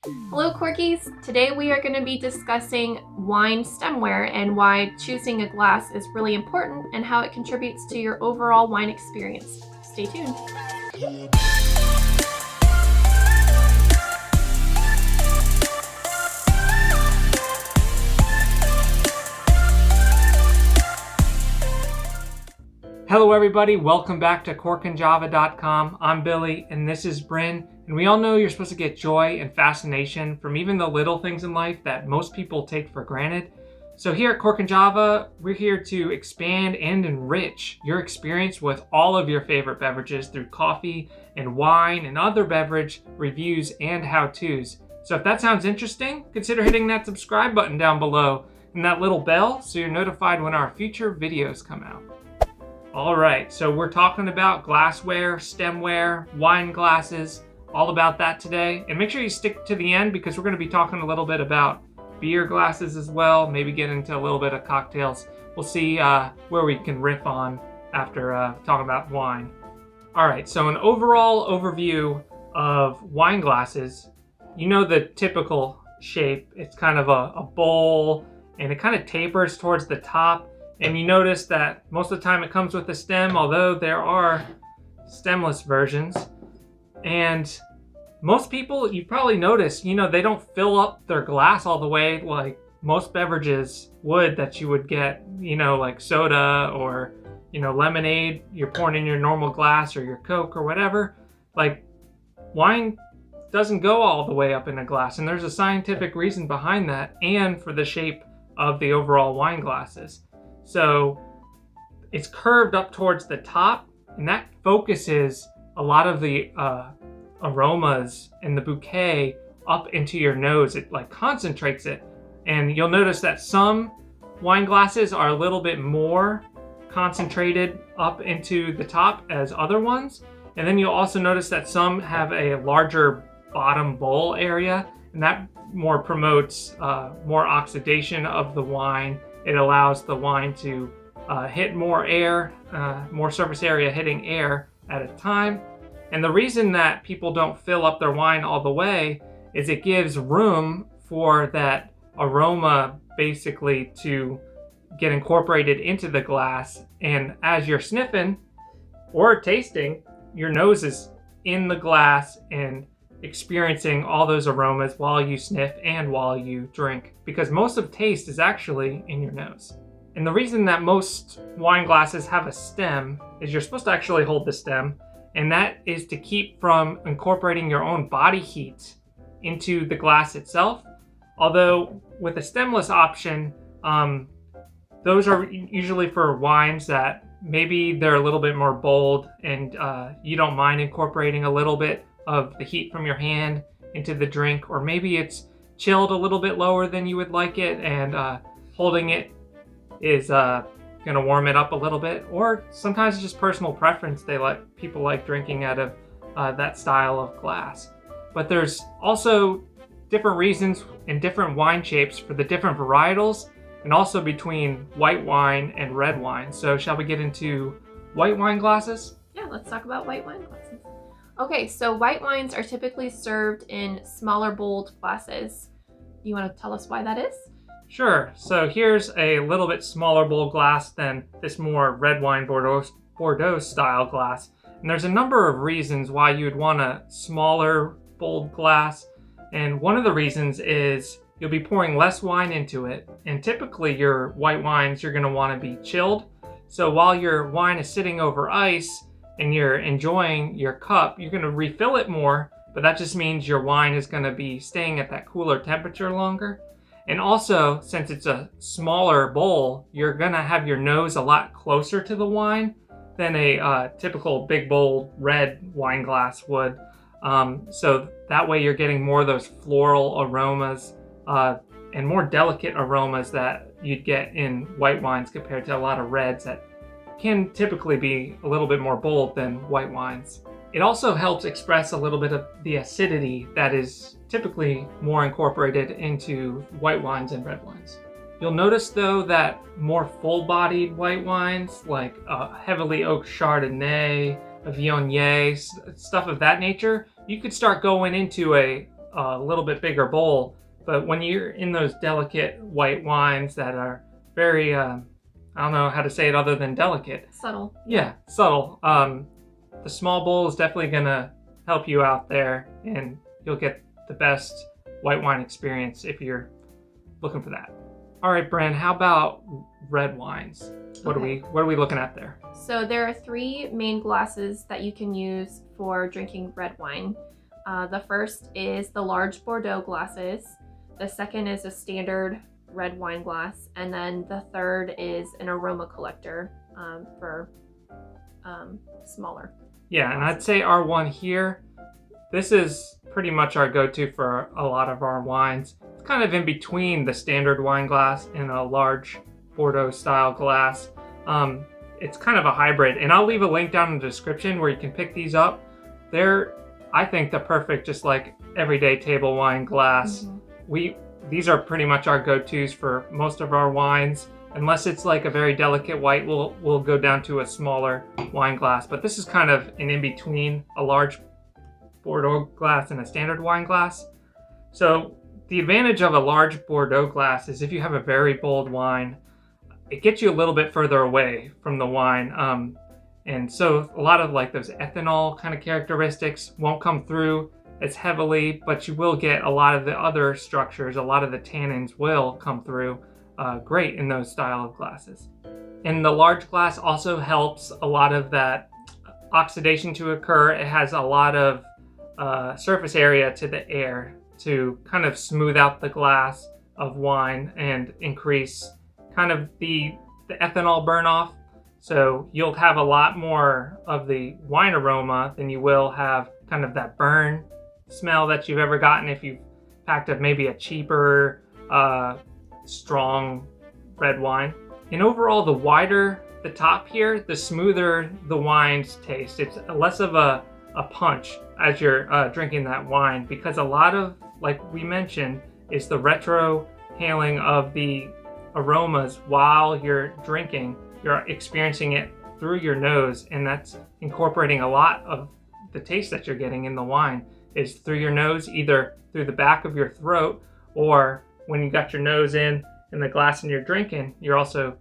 Hello Corkies! Today we are going to be discussing wine stemware and why choosing a glass is really important and how it contributes to your overall wine experience. Stay tuned! Hello everybody, welcome back to corkandjava.com. I'm Billy and this is Bryn, and we all know you're supposed to get joy and fascination from even the little things in life that most people take for granted. So here at Cork and Java, we're here to expand and enrich your experience with all of your favorite beverages through coffee and wine and other beverage reviews and how-tos. So if that sounds interesting, consider hitting that subscribe button down below and that little bell so you're notified when our future videos come out. All right, so we're talking about glassware, stemware, wine glasses, all about that today. And make sure you stick to the end because we're going to be talking a little bit about beer glasses as well, maybe get into a little bit of cocktails. We'll see where we can riff on after talking about wine. All right, so an overall overview of wine glasses. You know the typical shape. It's kind of a bowl and it kind of tapers towards the top. And you notice that most of the time it comes with a stem, although there are stemless versions. And most people, you probably notice, they don't fill up their glass all the way like most beverages would that you would get, like soda or, lemonade you're pouring in your normal glass or your Coke or whatever. Like wine doesn't go all the way up in a glass. And there's a scientific reason behind that and for the shape of the overall wine glasses. So it's curved up towards the top, and that focuses a lot of the aromas and the bouquet up into your nose. It like concentrates it. And you'll notice that some wine glasses are a little bit more concentrated up into the top as other ones. And then you'll also notice that some have a larger bottom bowl area, and that more promotes more oxidation of the wine. It allows the wine to hit more air, more surface area hitting air at a time. And the reason that people don't fill up their wine all the way is it gives room for that aroma basically to get incorporated into the glass. And as you're sniffing or tasting, your nose is in the glass and experiencing all those aromas while you sniff and while you drink, because most of taste is actually in your nose. And the reason that most wine glasses have a stem is you're supposed to actually hold the stem, and that is to keep from incorporating your own body heat into the glass itself. Although with a stemless option, those are usually for wines that maybe they're a little bit more bold and you don't mind incorporating a little bit of the heat from your hand into the drink, or maybe it's chilled a little bit lower than you would like it, and holding it is gonna warm it up a little bit. Or sometimes it's just personal preference. People like drinking out of that style of glass. But there's also different reasons and different wine shapes for the different varietals, and also between white wine and red wine. So shall we get into white wine glasses? Yeah, let's talk about white wine glasses. Okay, so white wines are typically served in smaller bowled glasses. Do you want to tell us why that is? Sure. So here's a little bit smaller bowl glass than this more red wine Bordeaux style glass. And there's a number of reasons why you'd want a smaller bowled glass. And one of the reasons is you'll be pouring less wine into it. And typically your white wines, you're going to want to be chilled. So while your wine is sitting over ice and you're enjoying your cup, you're going to refill it more, but that just means your wine is going to be staying at that cooler temperature longer. And also, since it's a smaller bowl, you're going to have your nose a lot closer to the wine than a typical big bowl red wine glass would. So that way you're getting more of those floral aromas and more delicate aromas that you'd get in white wines compared to a lot of reds that can typically be a little bit more bold than white wines. It also helps express a little bit of the acidity that is typically more incorporated into white wines and red wines. You'll notice though that more full-bodied white wines like heavily oaked Chardonnay, a Viognier, stuff of that nature, you could start going into a a little bit bigger bowl. But when you're in those delicate white wines that are very, I don't know how to say it other than delicate. Subtle. Yeah, subtle. The small bowl is definitely gonna help you out there, and you'll get the best white wine experience if you're looking for that. All right, Bren, how about red wines? What are we looking at there? So there are 3 main glasses that you can use for drinking red wine. The first is the large Bordeaux glasses. The second is a standard red wine glass. And then the third is an aroma collector for smaller. Yeah, and I'd say our one here, this is pretty much our go-to for a lot of our wines. It's kind of in between the standard wine glass and a large Bordeaux style glass. It's kind of a hybrid, and I'll leave a link down in the description where you can pick these up. They're, I think, the perfect just like everyday table wine glass. These are pretty much our go-tos for most of our wines. Unless it's like a very delicate white, we'll go down to a smaller wine glass. But this is kind of an in-between a large Bordeaux glass and a standard wine glass. So the advantage of a large Bordeaux glass is if you have a very bold wine, it gets you a little bit further away from the wine. And so a lot of like those ethanol kind of characteristics won't come through as heavily, but you will get a lot of the other structures, a lot of the tannins will come through great in those style of glasses. And the large glass also helps a lot of that oxidation to occur. It has a lot of surface area to the air to kind of smooth out the glass of wine and increase kind of the ethanol burn off. So you'll have a lot more of the wine aroma than you will have kind of that burn smell that you've ever gotten if you've packed up maybe a cheaper, strong red wine. And overall, the wider the top here, the smoother the wines taste. It's less of a punch as you're drinking that wine, because a lot of, like we mentioned, is the retro hailing of the aromas while you're drinking. You're experiencing it through your nose, and that's incorporating a lot of the taste that you're getting in the wine is through your nose, either through the back of your throat, or when you got your nose in the glass and you're drinking, you're also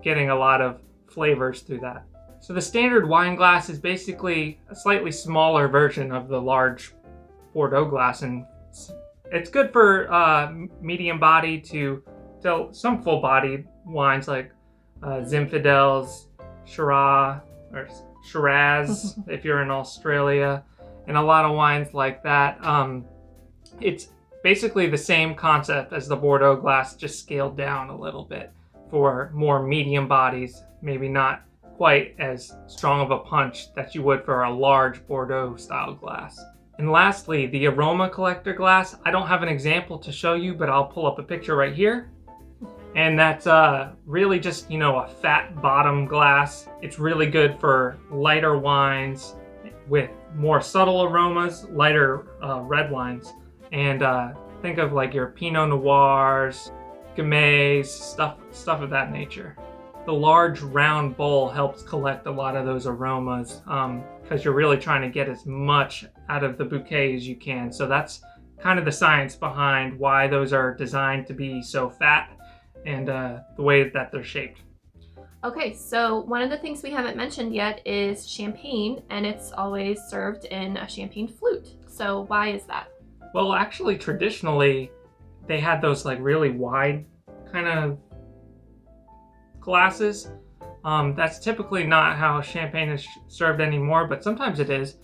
getting a lot of flavors through that. So the standard wine glass is basically a slightly smaller version of the large Bordeaux glass, and it's good for medium body to some full bodied wines like Zinfandels, Shiraz, or Shiraz if you're in Australia, and a lot of wines like that. It's basically the same concept as the Bordeaux glass, just scaled down a little bit for more medium bodies, maybe not quite as strong of a punch that you would for a large Bordeaux style glass. And lastly, the aroma collector glass. I don't have an example to show you, but I'll pull up a picture right here. And that's really just, a fat bottom glass. It's really good for lighter wines with more subtle aromas, lighter red wines. And think of like your Pinot Noirs, Gamay, stuff of that nature. The large round bowl helps collect a lot of those aromas because you're really trying to get as much out of the bouquet as you can. So that's kind of the science behind why those are designed to be so fat and the way that they're shaped. Okay, so one of the things we haven't mentioned yet is champagne, and it's always served in a champagne flute. So why is that? Well, actually, traditionally, they had those like really wide kind of glasses. That's typically not how champagne is served anymore, but sometimes it is.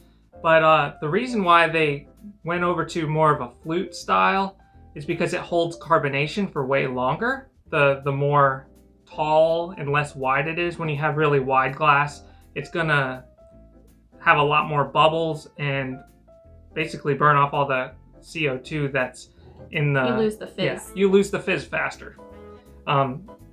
But the reason why they went over to more of a flute style is because it holds carbonation for way longer. The more tall and less wide it is, when you have really wide glass, it's gonna have a lot more bubbles and basically burn off all the CO2 that's in the... You lose the fizz. Yeah, you lose the fizz faster.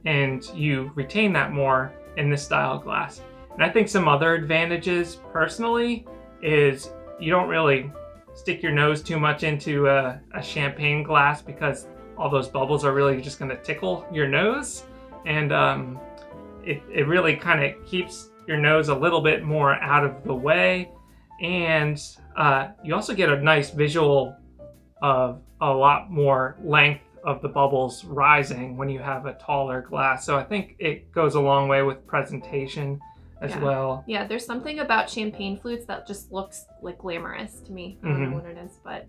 And you retain that more in this style of glass. And I think some other advantages, personally, is you don't really stick your nose too much into a champagne glass because all those bubbles are really just going to tickle your nose. And it really kind of keeps your nose a little bit more out of the way. And you also get a nice visual of a lot more length of the bubbles rising when you have a taller glass. So I think it goes a long way with presentation as well. Yeah, there's something about champagne flutes that just looks like glamorous to me. I don't know what it is, but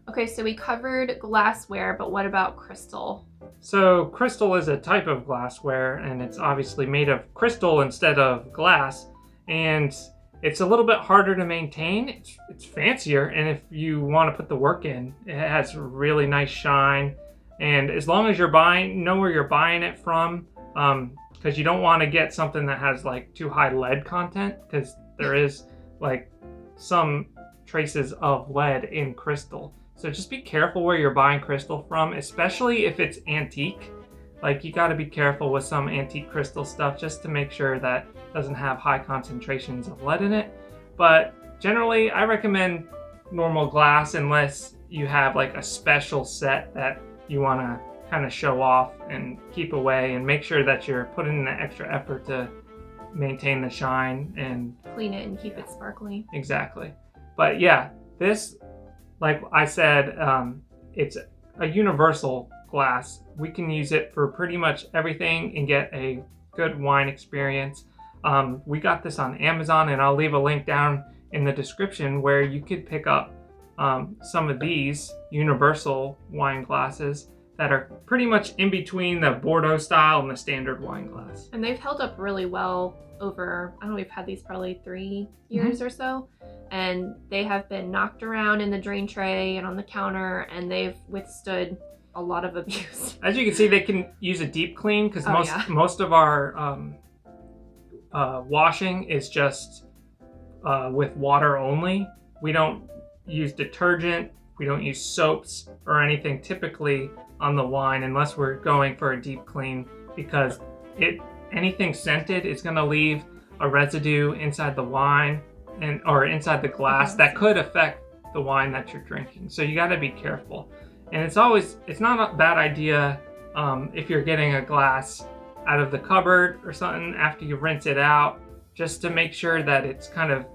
okay, so we covered glassware, but what about crystal? So crystal is a type of glassware, and it's obviously made of crystal instead of glass, and it's a little bit harder to maintain. It's fancier, and if you want to put the work in, it has really nice shine. And as long as you're know where you're buying it from, because you don't want to get something that has like too high lead content, because there is like some traces of lead in crystal. So just be careful where you're buying crystal from, especially if it's antique. Like, you got to be careful with some antique crystal stuff just to make sure that it doesn't have high concentrations of lead in it. But generally, I recommend normal glass unless you have like a special set that you want to kind of show off and keep away, and make sure that you're putting in the extra effort to maintain the shine and clean it and keep it sparkly. Exactly. But yeah, this, like I said, it's a universal glass. We can use it for pretty much everything and get a good wine experience. We got this on Amazon, and I'll leave a link down in the description where you could pick up some of these universal wine glasses that are pretty much in between the Bordeaux style and the standard wine glass. And they've held up really well over, I don't know, we've had these probably 3 years or so, and they have been knocked around in the drain tray and on the counter, and they've withstood a lot of abuse. As you can see, they can use a deep clean, because most of our washing is just with water only. We don't use detergent, we don't use soaps or anything typically on the wine unless we're going for a deep clean, because anything scented is going to leave a residue inside the wine or inside the glass that could affect the wine that you're drinking. So you got to be careful. And it's not a bad idea if you're getting a glass out of the cupboard or something after you rinse it out, just to make sure that it's kind of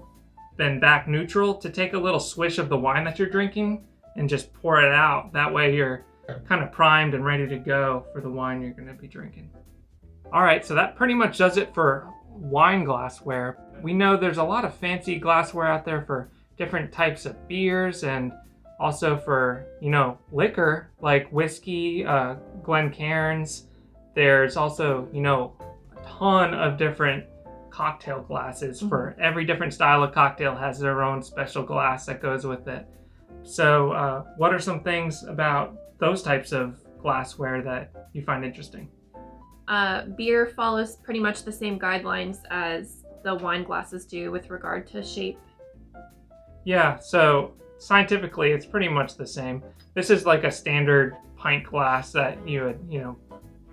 been back neutral, to take a little swish of the wine that you're drinking and just pour it out. That way you're kind of primed and ready to go for the wine you're going to be drinking. All right, so that pretty much does it for wine glassware. We know there's a lot of fancy glassware out there for different types of beers, and also for, liquor like whiskey, Glencairns. There's also, a ton of different cocktail glasses. For every different style of cocktail has their own special glass that goes with it. So what are some things about those types of glassware that you find interesting? Beer follows pretty much the same guidelines as the wine glasses do with regard to shape. Yeah, so scientifically it's pretty much the same. This is like a standard pint glass that you would,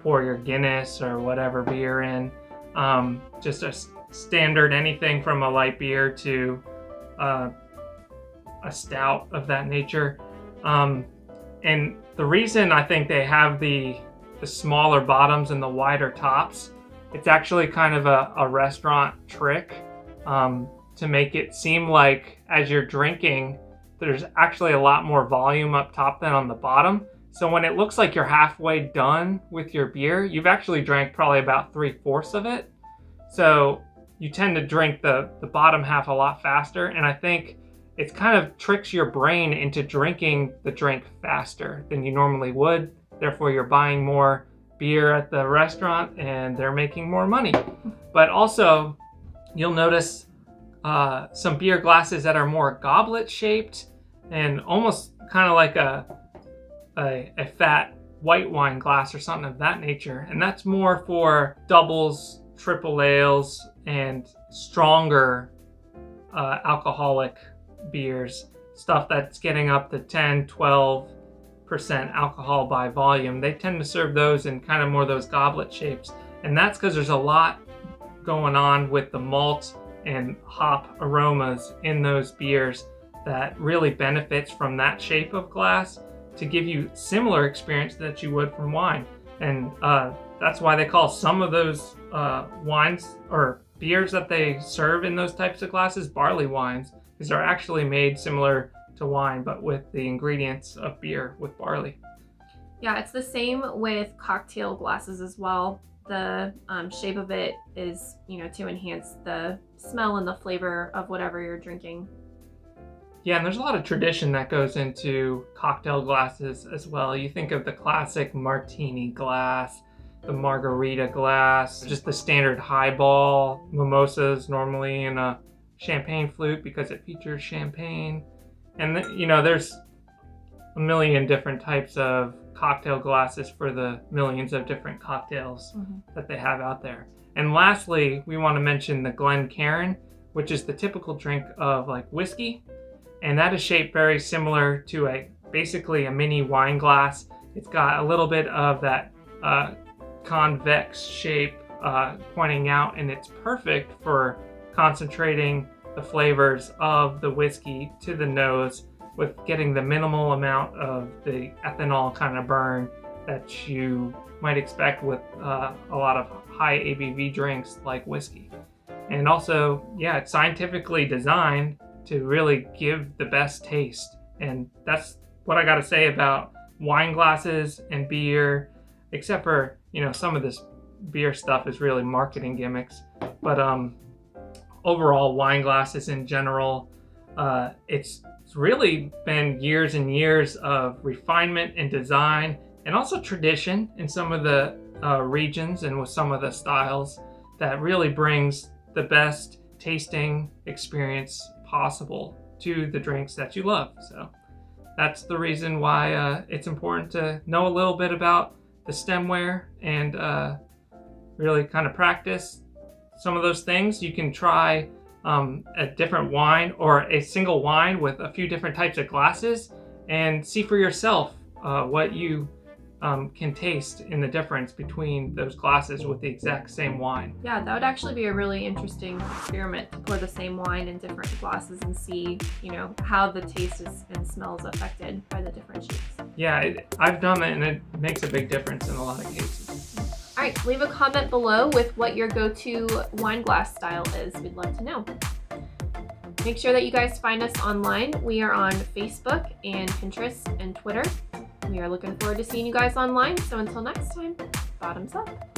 pour your Guinness or whatever beer in. Just a standard, anything from a light beer to a stout of that nature. And the reason I think they have the smaller bottoms and the wider tops, it's actually kind of a restaurant trick to make it seem like as you're drinking, there's actually a lot more volume up top than on the bottom. So when it looks like you're halfway done with your beer, you've actually drank probably about 3/4 of it. So you tend to drink the bottom half a lot faster. And I think it kind of tricks your brain into drinking the drink faster than you normally would. Therefore, you're buying more beer at the restaurant and they're making more money. But also, you'll notice some beer glasses that are more goblet shaped and almost kind of like a fat white wine glass or something of that nature. And that's more for doubles, triple ales, and stronger alcoholic beers, stuff that's getting up to 10-12% alcohol by volume. They tend to serve those in kind of more those goblet shapes, and that's because there's a lot going on with the malt and hop aromas in those beers that really benefits from that shape of glass to give you similar experience that you would from wine. And that's why they call some of those wines or beers that they serve in those types of glasses barley wines, because they're actually made similar to to wine, but with the ingredients of beer with barley. Yeah, it's the same with cocktail glasses as well. The shape of it is, to enhance the smell and the flavor of whatever you're drinking. Yeah, and there's a lot of tradition that goes into cocktail glasses as well. You think of the classic martini glass, the margarita glass, just the standard highball, mimosas normally in a champagne flute because it features champagne. And there's a million different types of cocktail glasses for the millions of different cocktails that they have out there. And lastly, we want to mention the Glencairn, which is the typical drink of like whiskey. And that is shaped very similar to basically a mini wine glass. It's got a little bit of that convex shape pointing out, and it's perfect for concentrating the flavors of the whiskey to the nose with getting the minimal amount of the ethanol kind of burn that you might expect with a lot of high ABV drinks like whiskey. And also, yeah, it's scientifically designed to really give the best taste. And that's what I got to say about wine glasses and beer, except for, some of this beer stuff is really marketing gimmicks. But overall, wine glasses in general, it's really been years and years of refinement and design, and also tradition in some of the regions and with some of the styles that really brings the best tasting experience possible to the drinks that you love. So that's the reason why it's important to know a little bit about the stemware and really kind of practice some of those things. You can try a different wine or a single wine with a few different types of glasses and see for yourself what you can taste in the difference between those glasses with the exact same wine. Yeah, that would actually be a really interesting experiment to pour the same wine in different glasses and see, how the taste and smell is affected by the different shapes. Yeah, I've done it and it makes a big difference in a lot of cases. All right, leave a comment below with what your go-to wine glass style is. We'd love to know. Make sure that you guys find us online. We are on Facebook and Pinterest and Twitter. We are looking forward to seeing you guys online. So until next time, bottoms up.